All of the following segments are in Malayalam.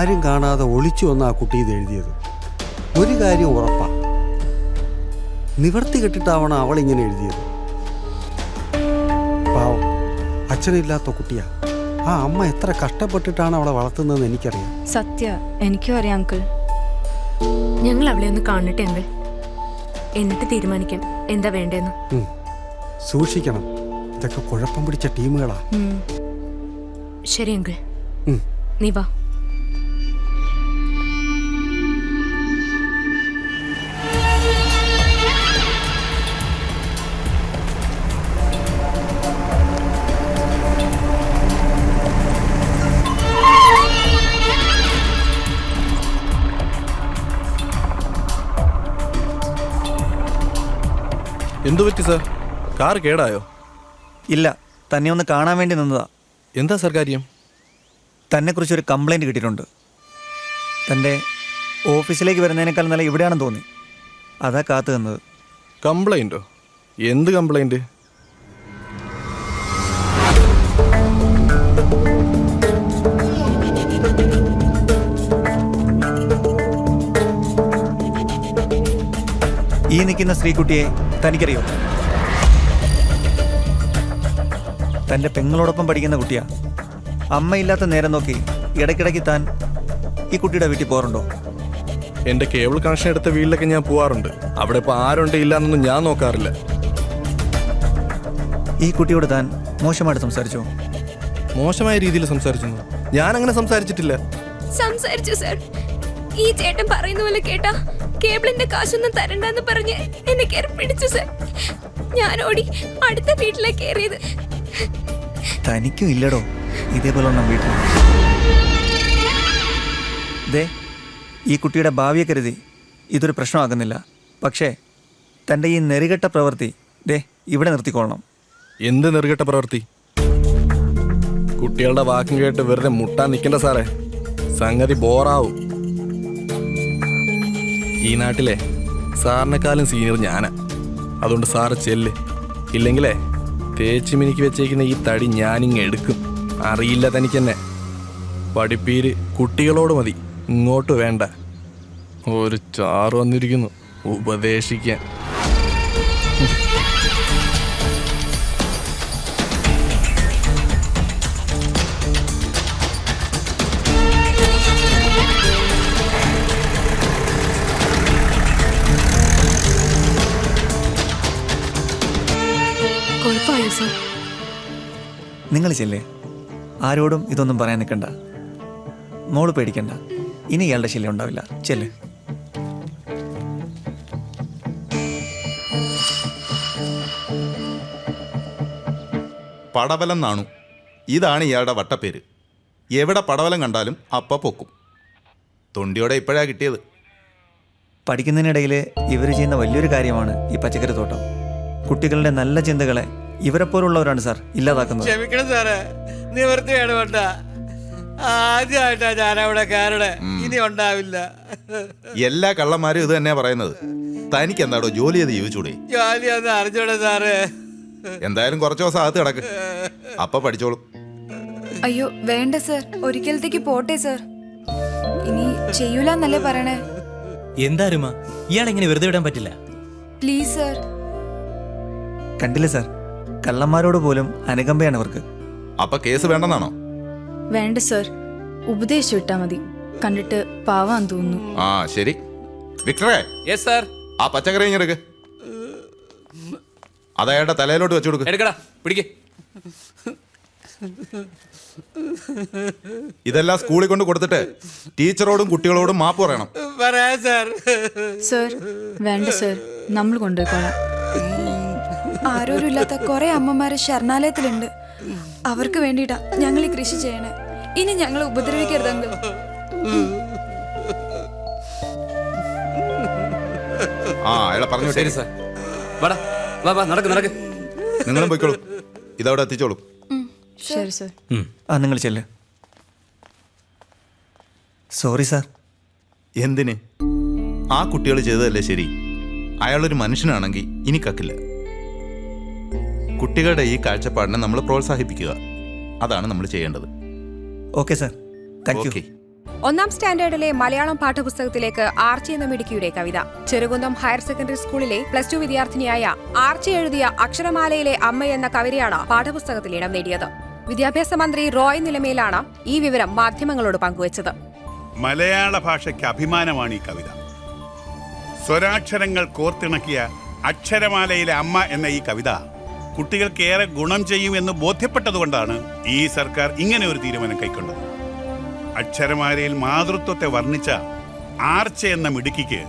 ആരും കാണാതെ ഒളിച്ചു വന്ന ആ കുട്ടി ഇത് എഴുതിയത്. ഒരു കാര്യം ഉറപ്പാ, നിവർത്തി കെട്ടിട്ടാവണം അവളിങ്ങനെ എഴുതിയത്. പാവം, അച്ഛനില്ലാത്ത കുട്ടിയാ. ആ അമ്മ എത്ര കഷ്ടപ്പെട്ടിട്ടാണ് അവളെ വളർത്തുന്നതെന്ന് എനിക്കറിയാം. സത്യ, എനിക്കും അറിയാം അങ്കിൾ. ഞങ്ങൾ അവളെ ഒന്ന് കാണട്ടെ അങ്കിൾ, എന്നിട്ട് തീരുമാനിക്കാം എന്താ വേണ്ടെന്ന്. സൂക്ഷിക്കണം, ഇതൊക്കെ കുഴപ്പം പിടിച്ച ടീമുകളാ. ശരി അങ്കിൾ, നീ വാ. എന്തു പറ്റി സാർ? കാർ കേടായോ? ഇല്ല, തന്നെ ഒന്ന് കാണാൻ വേണ്ടി നിന്നതാ. എന്താ സാർ കാര്യം? തന്നെക്കുറിച്ചൊരു കംപ്ലൈൻറ്റ് കിട്ടിയിട്ടുണ്ട്. തൻ്റെ ഓഫീസിലേക്ക് വരുന്നതിനേക്കാൾ നല്ല ഇവിടെയാണെന്ന് തോന്നി, അതാ കാത്തു നിന്നത്. കംപ്ലൈൻറ്റോ? എന്ത് കംപ്ലൈൻറ്റ്? ഈ നിൽക്കുന്ന സ്ത്രീക്കുട്ടിയെ തനിക്കറിയോ? തൻ്റെ പെങ്ങളോടൊപ്പം പഠിക്കുന്ന കുട്ടിയാ. അമ്മയില്ലാത്ത നേരം നോക്കി ഇടയ്ക്കിടയ്ക്ക് താൻ ഈ കുട്ടിയുടെ വീട്ടിൽ പോകാറുണ്ടോ? എൻ്റെ കേബിൾ കണക്ഷൻ എടുത്ത വീട്ടിലൊക്കെ ഞാൻ പോവാറുണ്ട്. അവിടെ ഇപ്പോൾ ആരുണ്ട് ഇല്ലാന്നൊന്നും ഞാൻ നോക്കാറില്ല. ഈ കുട്ടിയോട് താൻ മോശമായിട്ട് സംസാരിച്ചോ? മോശമായ രീതിയിൽ സംസാരിച്ചു? ഞാൻ അങ്ങനെ സംസാരിച്ചിട്ടില്ല. സംസാരിച്ചു സാർ. ഈ ചേട്ടൻ പറയുന്ന പോലെ കേട്ടാ കേബിളിന്റെ കാശൊന്നും തരണ്ടെന്ന് പറഞ്ഞ് എന്നെ കയറി പിടിച്ചു സാർ. ഞാൻ ഓടി അടുത്ത വീട്ടിലേക്ക് കയറിയത്. തനിക്കും ഇല്ലടോ ഇതേപോലെ ഒന്നും വീട്ടിൽ. ദേ, ഈ കുട്ടിയുടെ ഭാവിയെ കരുതി ഇതൊരു പ്രശ്നമാകുന്നില്ല. പക്ഷേ തൻ്റെ ഈ നെറികെട്ട പ്രവൃത്തി ദേ ഇവിടെ നിർത്തിക്കൊള്ളണം. എന്ത് നെറുകെട്ട പ്രവൃത്തി? കുട്ടികളുടെ വാക്കും കേട്ട് വെറുതെ മുട്ടാൻ നിൽക്കണ്ട സാറേ, സംഗതി ബോറാവും. ഈ നാട്ടിലെ സാറിനെക്കാളും സീനിയർ ഞാനാ. അതുകൊണ്ട് സാറ് ചെല്ല്, ഇല്ലെങ്കിലേ തേച്ച് മിനിക്ക് വെച്ചേക്കുന്ന ഈ തടി ഞാനിങ്ങ് എടുക്കും. അറിയില്ല തനിക്കെന്നെ. പഠിപ്പീര് കുട്ടികളോട് മതി, ഇങ്ങോട്ട് വേണ്ട. ഒരു ചാറ് വന്നിരിക്കുന്നു ഉപദേശിക്കാൻ. കുഴപ്പമായോ സാർ? നിങ്ങൾ ചെല്ലേ, ആരോടും ഇതൊന്നും പറയാൻ നിൽക്കണ്ട. മോള് പേടിക്കണ്ട, ഇനി ഇയാളുടെ ശല്യം ഉണ്ടാവില്ല. ചെല്ലേ. പടവലം നാണു, ഇതാണ് ഇയാളുടെ വട്ടപ്പേര്. എവിടെ പടവലം കണ്ടാലും അപ്പ പൊക്കും. തൊണ്ടിയോടെ ഇപ്പോഴാണ് കിട്ടിയത്. പഠിക്കുന്നതിനിടയിൽ ഇവർ ചെയ്യുന്ന വലിയൊരു കാര്യമാണ് ഈ പച്ചക്കറി തോട്ടം. കുട്ടികളുടെ നല്ല ചിന്തകളെ ഇവരെപ്പോലുള്ളവരാണ് സാർ ഇല്ലാതാക്കുന്നത്. ക്ഷമിക്കണം സാറേ, നിവർത്തി വേണ്ട. ആദ്യമായിട്ടാ ഞാനവിടെ കയറണേ, ഇനി ഉണ്ടാവില്ല. എല്ലാ കള്ളന്മാരും ഇത് തന്നെയാ പറയുന്നത്. തനിക്ക് എന്താടോ ജോലി ചെയ്ത് ജീവിച്ചൂടെ? ജോലി ഒന്ന് അറിഞ്ഞൂടെ സാറേ? എന്തായാലും കുറച്ച് ദിവസം അകത്ത് കിടക്ക്, അപ്പ പഠിച്ചോളും. അയ്യോ വേണ്ട സർ, ഒരിക്കലത്തേക്ക് പോട്ടെ സർ. ഇനി ചെയ്യൂലെന്നല്ലേ പറയണേ? എന്താരുമാ ഇയാളെങ്ങനെ വെറുതെ വിടാൻ പറ്റില്ല. Please sir. കണ്ടില്ലേ സാർ, കള്ളന്മാരോട് പോലും അനുകമ്പയാണ് അവർക്ക്. അപ്പൊ കേസ് വേണ്ടെന്നാണോ? വേണ്ട സർ, ഉപദേശം ഇട്ടാ മതി. കണ്ടിട്ട് പാവാൻ തോന്നുന്നു. ആ ശരി. വിക്ടറേ, യെസ് സാർ. ആ പച്ചക്കറി ഇങ്ങെടുക്ക്. അതയാളുടെ തലയിലോട്ട് വെച്ചു കൊടുക്ക്. എടുക്കടാ, പിടിക്ക്. ഇതെല്ലാം സ്കൂളിൽ കൊണ്ട് കൊടുത്തിട്ട് ടീച്ചറോടും കുട്ടികളോടും മാപ്പ് പറയണം. പറയാ സാർ. സർ വേണ്ട സർ, നമ്മൾ കൊണ്ടുപോയിക്കോളാം. ആരോരും ഇല്ലാത്ത കുറെ അമ്മമാര് ശരണാലയത്തിലുണ്ട്. അവർക്ക് വേണ്ടിയിട്ടാ ഞങ്ങൾ ഈ കൃഷി ചെയ്യണേ. ഇനി ഞങ്ങളെ ഉപദ്രവിക്കരുതെങ്കിൽ. ആ അയാളെ പറഞ്ഞു. ശരി സാർ. വാടാ, വാ വാ, നടക്ക് നടക്ക്. നിങ്ങളും പോയിക്കോളൂ, ഇതവിടെ എത്തിച്ചോളൂ. ശരി സർ. ആ നിങ്ങൾ ചെല്ല്. Sorry sir. എന്തിന്? ആ കുട്ടികൾ ചെയ്തതല്ലേ ശരി. അയാളൊരു മനുഷ്യനാണെങ്കിൽ ഇനി കക്കില്ല. കുട്ടികളുടെ ഈ കാഴ്ചപ്പാടിനെ നമ്മൾ പ്രോത്സാഹിപ്പിക്കുക, അതാണ് നമ്മൾ ചെയ്യേണ്ടത്. Okay sir, thank you. Okay. ഒന്നാം സ്റ്റാൻഡേർഡിലെ മലയാളം പാഠപുസ്തകത്തിലേക്ക് ആർച്ചി എന്ന മിടുക്കിയുടെ കവിത. ചെറുകുന്നം ഹയർ സെക്കൻഡറി സ്കൂളിലെ +2 വിദ്യാർത്ഥിനിയായ ആർച്ചി എഴുതിയ അക്ഷരമാലയിലെ അമ്മ എന്ന കവിതയാണ് പാഠപുസ്തകത്തിൽ ഇടം നേടിയത്. വിദ്യാഭ്യാസ മന്ത്രി റോയ് നിലമേലാണ് ഈ വിവരം മാധ്യമങ്ങളോട് പങ്കുവച്ചത്. മലയാള ഭാഷയ്ക്ക് അഭിമാനമാണ് ഈ കവിത. സ്വരാക്ഷരങ്ങൾ കോർത്തിണക്കിയ അക്ഷരമാലയിലെ അമ്മ എന്ന ഈ കവിത കുട്ടികൾക്ക് ഏറെ ഗുണം ചെയ്യുമെന്ന് ബോധ്യപ്പെട്ടതുകൊണ്ടാണ് ഈ സർക്കാർ ഇങ്ങനെ ഒരു തീരുമാനം കൈക്കൊണ്ടത്. അക്ഷരമാലയിൽ മാതൃത്വത്തെ വർണ്ണിച്ച ആർച്ച എന്ന മിടുക്കിക്ക്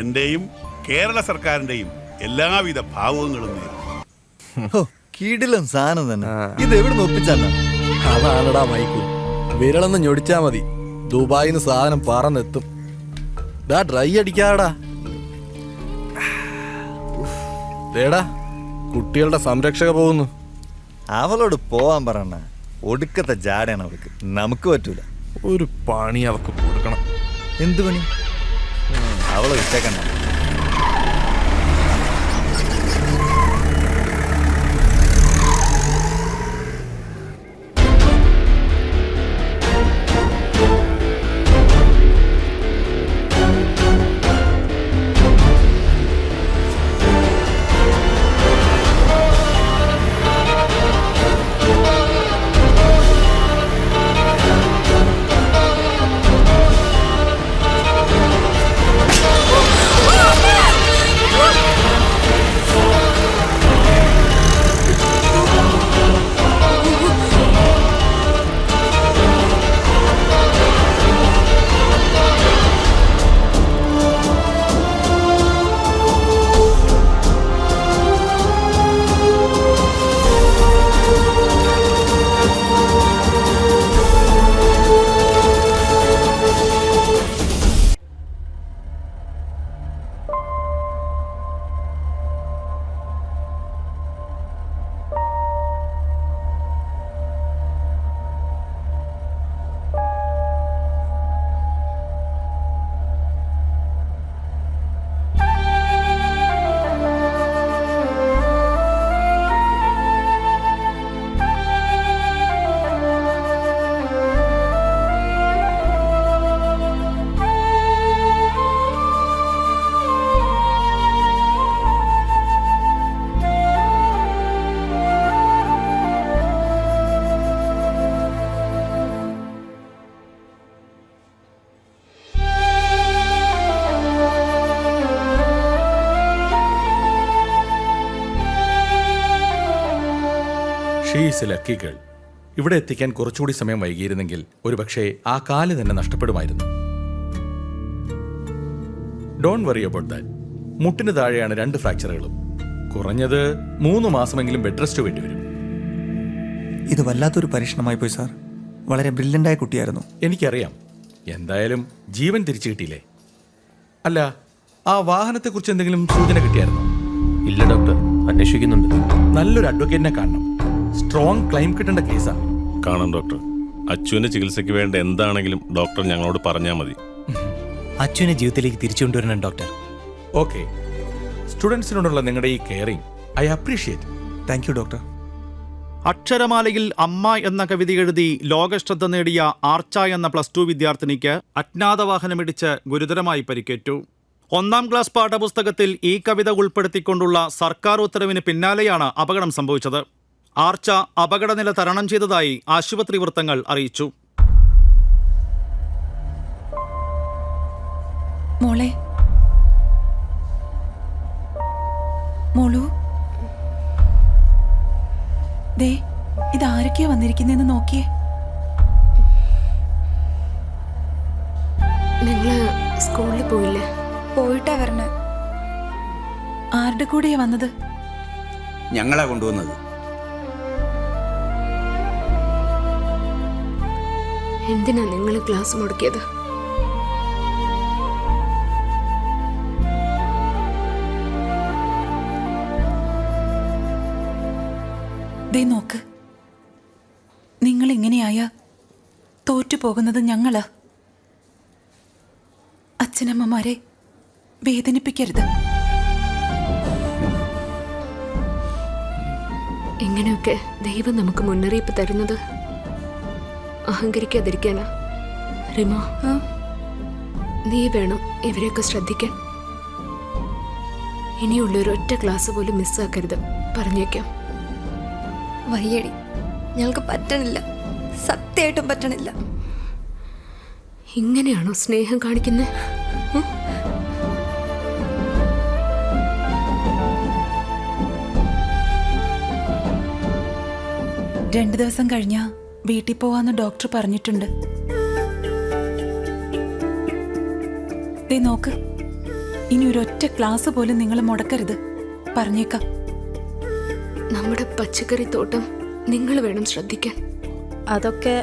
എന്റെയും കേരള സർക്കാരിന്റെയും എല്ലാവിധ ഭാവങ്ങളും നേരുന്നു. കിടിലം സാധനം തന്നെ. ഇത് എവിടെ ഒപ്പിച്ചാ? അതാണടാ മൈക്കു. വിരളൊന്ന് ഞൊടിച്ചാ മതി, ദുബായിന്ന് സാധനം പറന്നെത്തും. ഡ്രൈ അടിക്കാടാ. ദേടാ, കുട്ടികളുടെ സംരക്ഷക പോകുന്നു. അവളോട് പോവാൻ പറയണ. ഒടുക്കത്തെ ജാടയാണ് അവൾക്ക്. നമുക്ക് പറ്റൂല. ഒരു പണി അവർക്ക് കൊടുക്കണം. എന്ത് പണി? അവളെ വിട്ടേക്കണ്ട. She's a lucky girl. ഇവിടെ എത്തിക്കാൻ കുറച്ചുകൂടി സമയം വൈകിയിരുന്നെങ്കിൽ ഒരുപക്ഷെ ആ കാല് തന്നെ നഷ്ടപ്പെടുമായിരുന്നു. Don't worry about that. മുട്ടിന് താഴെയാണ് 2 ഫ്രാക്ചറുകളും. കുറഞ്ഞത് 3 മാസമെങ്കിലും ബെഡ് റെസ്റ്റ് വേണ്ടിവരും. ഇത് വല്ലാത്തൊരു പരീക്ഷണമായി പോയി സാർ. വളരെ ബ്രില്യൻ്റായ കുട്ടിയായിരുന്നു. എനിക്കറിയാം. എന്തായാലും ജീവൻ തിരിച്ചു കിട്ടിയില്ലേ? അല്ല, ആ വാഹനത്തെക്കുറിച്ച് എന്തെങ്കിലും സൂചന കിട്ടിയായിരുന്നോ? ഇല്ല ഡോക്ടർ, അന്വേഷിക്കുന്നുണ്ട്. നല്ലൊരു അഡ്വക്കേറ്റിനെ കാണണം. സ്ട്രോങ് ക്ലെയിം കിട്ടേണ്ട കേസാ. കാണാം ഡോക്ടർ. അച്ചുവിന്റെ ചികിത്സയ്ക്ക് വേണ്ട എന്താണെങ്കിലും ഡോക്ടർ ഞങ്ങളോട് പറഞ്ഞാൽ മതി. അച്ഛനെ ജീവിതത്തിലേക്ക് തിരിച്ചു കൊണ്ടുവരണം ഡോക്ടർ. ഓക്കെ. സ്റ്റുഡൻസിനോടുള്ള നിങ്ങളുടെ ഈ caring I appreciate. Thank you doctor. അക്ഷരമാലയിൽ അമ്മ എന്ന കവിത എഴുതി ലോകശ്രദ്ധ നേടിയ ആർച്ച എന്ന +2 വിദ്യാർത്ഥിനിക്ക് അജ്ഞാതവാഹനമിടിച്ച് ഗുരുതരമായി പരിക്കേറ്റു. 1ാം ക്ലാസ് പാഠപുസ്തകത്തിൽ ഈ കവിത ഉൾപ്പെടുത്തിക്കൊണ്ടുള്ള സർക്കാർ ഉത്തരവിന് പിന്നാലെയാണ് അപകടം സംഭവിച്ചത്. ആർച്ച അപകടനില തരണം ചെയ്തതായി ആശുപത്രി വൃത്തങ്ങൾ അറിയിച്ചു. മോളെ, മോളു, ദേ ഇതാരൊക്കെയാ വന്നിരിക്കുന്നെന്ന് നോക്കിയേ. നിങ്ങള് സ്കൂളിൽ പോയില്ലേ? പോയിട്ടാ വരണേ. ആരുടെ കൂടെയാ വന്നത്? ഞങ്ങളാ കൊണ്ടുവന്നത്. എന്തിനാ നിങ്ങൾ ക്ലാസ് മുടക്കിയത്? ദേ നോക്ക്, നിങ്ങൾ ഇങ്ങനെയായ തോറ്റുപോകുന്നത് ഞങ്ങളാ. അച്ഛനമ്മമാരെ വേദനിപ്പിക്കരുത്. എങ്ങനെയൊക്കെ ദൈവം നമുക്ക് മുന്നറിയിപ്പ് തരുന്നത്? അഹങ്കരിക്കാതിരിക്കാനാ. റിമ, നീ വേണം ഇവരെയൊക്കെ ശ്രദ്ധിക്കാൻ. ഇനിയുള്ള ഒരൊറ്റ ക്ലാസ് പോലും മിസ്സാക്കരുത്, പറഞ്ഞേക്കാം. വയ്യടി, ഞങ്ങൾക്ക് പറ്റണില്ല, സത്യമായിട്ടും പറ്റണില്ല. ഇങ്ങനെയാണോ സ്നേഹം കാണിക്കുന്നത്? 2 ദിവസം കഴിഞ്ഞാ വീട്ടിൽ പോവാന്ന് ഡോക്ടർ പറഞ്ഞിട്ടുണ്ട്. ദേ നോക്ക്, ഇനി ഒരൊറ്റ ക്ലാസ് പോലും നിങ്ങൾ മുടക്കരുത്, പറഞ്ഞേക്കാം. നമ്മുടെ പച്ചക്കറി തോട്ടം നിങ്ങൾ വേണം ശ്രദ്ധിക്കാൻ. അതൊക്കെ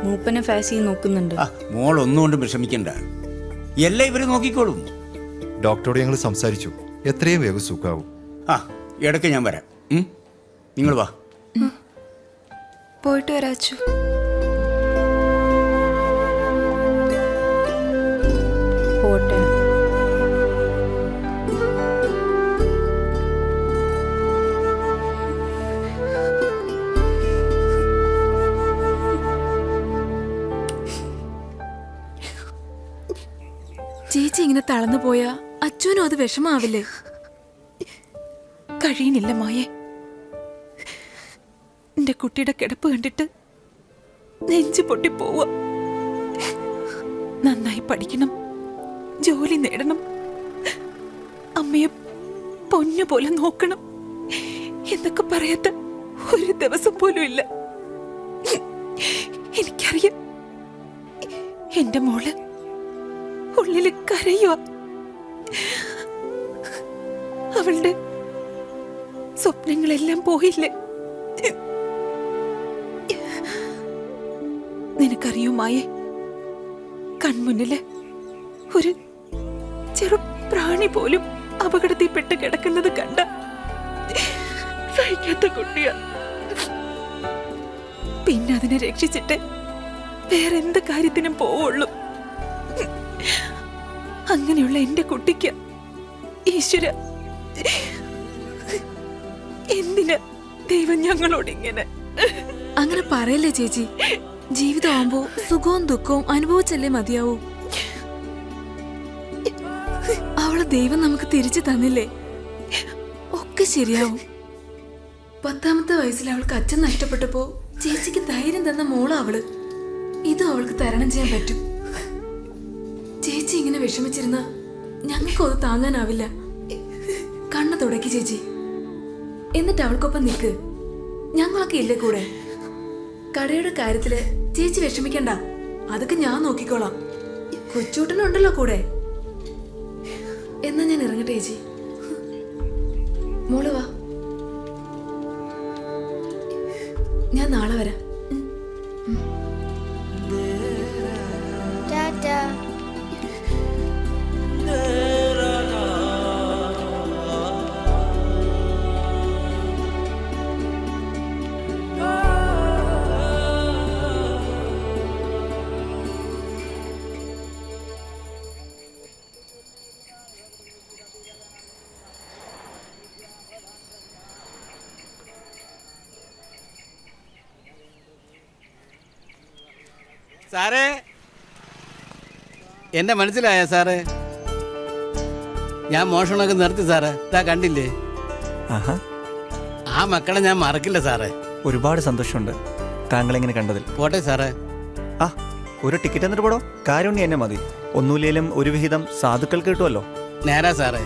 മൂപ്പനെ ഫാസി നോക്കുന്നുണ്ട്. മോൾ ഒന്നുകൊണ്ടും വിഷമിക്കണ്ട, എല്ലാം ഇവര് നോക്കിക്കോളും. ഡോക്ടറോട് ഞങ്ങൾ സംസാരിച്ചു, എത്രയും വേഗം സുഖാവും. ഇടയ്ക്ക് ഞാൻ വരാം. നിങ്ങൾ വാ. പോയിട്ട് വരാച്ചു. പോട്ടെ. ചേച്ചി ഇങ്ങനെ തളർന്നു പോയാ അച്ഛനും അത് വിഷമാവില്ലേ? കഴിയണില്ല മായേ, എന്റെ കുട്ടിയുടെ കിടപ്പ് കണ്ടിട്ട് നെഞ്ചു പൊട്ടി പോവുക. നന്നായി പഠിക്കണം, ജോലി നേടണം, അമ്മയെ പൊന്നു പോലെ നോക്കണം എന്നൊക്കെ പറയാത്ത ഒരു ദിവസം പോലും ഇല്ല. എനിക്കറിയാം, എന്റെ മോള് ഉള്ളില് കരയുക. അവളുടെ സ്വപ്നങ്ങളെല്ലാം പോയില്ലേ? നിനക്കറിയോ മായേ, കൺമുന്നില് ഒരു ചെറു പ്രാണി പോലും അപകടത്തിൽപ്പെട്ട് കിടക്കുന്നത് കണ്ട സഹിക്കാത്ത കുട്ടിയാ. പിന്നെ അതിനെ രക്ഷിച്ചിട്ട് വേറെന്ത് കാര്യത്തിനും പോവുള്ളൂ. അങ്ങനെയുള്ള എന്റെ കുട്ടിക്ക് ഈശ്വര, എന്തിനാ ദൈവം ഞങ്ങളോട് ഇങ്ങനെ? അങ്ങനെ പറയല്ലേ ചേച്ചി, ജീവിതമാകുമ്പോ സുഖവും ദുഃഖവും അനുഭവിച്ചല്ലേ മതിയാവൂ. അവളെ ദൈവം നമുക്ക് തിരിച്ചു തന്നില്ലേ, ഒക്കെ ശരിയാവും. 10ാമത്തെ വയസ്സിൽ അവൾക്ക് അച്ഛൻ നഷ്ടപ്പെട്ടപ്പോ ചേച്ചിക്ക് ധൈര്യം തന്ന മോളാ അവള്. ഇതും അവൾക്ക് തരണം ചെയ്യാൻ പറ്റും. ചേച്ചി ഇങ്ങനെ വിഷമിച്ചിരുന്ന ഞങ്ങൾക്കും അത് താങ്ങാനാവില്ല. കണ്ണു തുടക്കി ചേച്ചി, എന്നിട്ട് അവൾക്കൊപ്പം നിൽക്ക്. ഞങ്ങളൊക്കെ ഇല്ലേ കൂടെ? കടയുടെ കാര്യത്തില് ചേച്ചി വിഷമിക്കണ്ട, അതൊക്കെ ഞാൻ നോക്കിക്കോളാം. കൊച്ചൂട്ടനുണ്ടല്ലോ കൂടെ. എന്നാ ഞാൻ ഇറങ്ങട്ടെ ചേച്ചി. മോള് വാ, ഞാൻ നാളെ വരാം. സാറേ, എന്നെ മനസ്സിലായ സാറേ? ഞാൻ മോഷണമൊക്കെ നിർത്തി സാറേ, ഇതാ കണ്ടില്ലേ? ആ മക്കളെ ഞാൻ മറക്കില്ല സാറേ. ഒരുപാട് സന്തോഷമുണ്ട് താങ്കൾ എങ്ങനെ കണ്ടതിൽ. പോട്ടെ സാറേ. ഒരു ടിക്കറ്റ് എന്നിട്ട് പോടോ, കാരുണ്യം എന്നെ മതി. ഒന്നുമില്ലേലും ഒരു വിഹിതം സാധുക്കൾക്ക് കിട്ടുമല്ലോ. നേരാ സാറേ.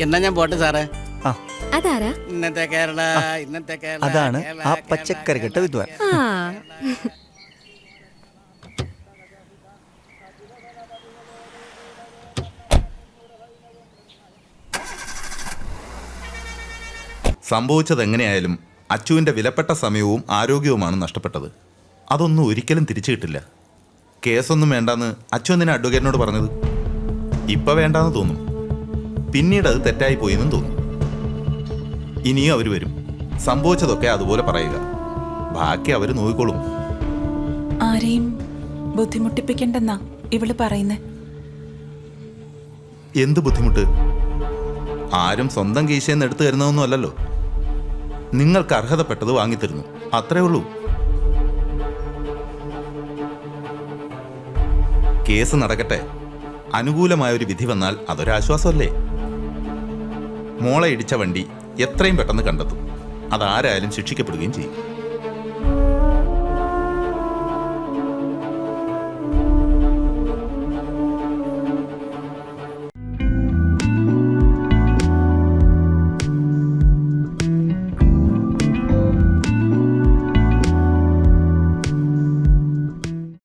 എന്നാ ഞാൻ പോട്ടെ സാറേ. അതാരാ? ഇന്നത്തെ കേരള, ഇന്നത്തെ കേരള. അതാണ് ആ പച്ചക്കറി കെട്ട വിദ്വാൻ. സംഭവിച്ചത് എങ്ങനെയായാലും അച്ചുവിൻ്റെ വിലപ്പെട്ട സമയവും ആരോഗ്യവുമാണ് നഷ്ടപ്പെട്ടത്. അതൊന്നും ഒരിക്കലും തിരിച്ചു കിട്ടില്ല. കേസൊന്നും വേണ്ടാന്ന് അച്ചു എന്തിനാ അഡ്വക്കേറ്റിനോട് പറഞ്ഞത്? ഇപ്പം വേണ്ടാന്ന് തോന്നും, പിന്നീട് അത് തെറ്റായി പോയെന്നും തോന്നും. ഇനിയും അവർ വരും, സംഭവിച്ചതൊക്കെ അതുപോലെ പറയുക, ബാക്കി അവർ നോക്കിക്കോളും. ആരെയും ബുദ്ധിമുട്ടിപ്പിക്കണ്ടെന്നാ ഇവള് പറയുന്നേ. എന്ത് ബുദ്ധിമുട്ട്? ആരും സ്വന്തം കീശയെന്ന് എടുത്തു തരുന്നതൊന്നും അല്ലല്ലോ. നിങ്ങൾക്ക് അർഹതപ്പെട്ടത് വാങ്ങിത്തരുന്നു, അത്രേ ഉള്ളൂ. കേസ് നടക്കട്ടെ. അനുകൂലമായ ഒരു വിധി വന്നാൽ അതൊരാശ്വാസമല്ലേ? മോളെ ഇടിച്ച വണ്ടി എത്രയും പെട്ടെന്ന് കണ്ടെത്തും. അതാരായാലും ശിക്ഷിക്കപ്പെടുകയും ചെയ്യും.